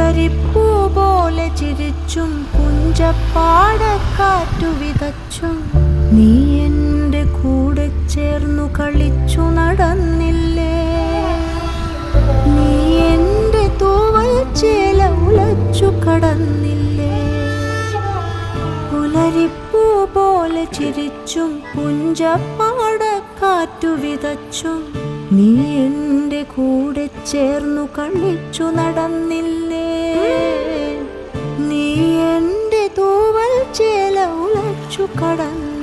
പുലരിപ്പൂ പോലെ ചിരിച്ചും പുഞ്ചപ്പാടക്കാറ്റു വിതച്ചും നീ എൻ്റെ കൂടെ ചേർന്നു കളിച്ചു നടന്നില്ലേ. നീ എൻ്റെ തൂവൽ ചേല ഉലച്ചു കടന്നില്ലേ. പുലരിപ്പൂ പോലെ ചിരിച്ചും പുഞ്ചപ്പാടക്കാറ്റു വിതച്ചും നീ എൻ്റെ കൂടെ ചേർന്നു കളിച്ചു നടന്നില്ലേ. നീ എൻ്റെ തൂവൽ ചേല ഉലച്ചു കടന്നില്ലേ.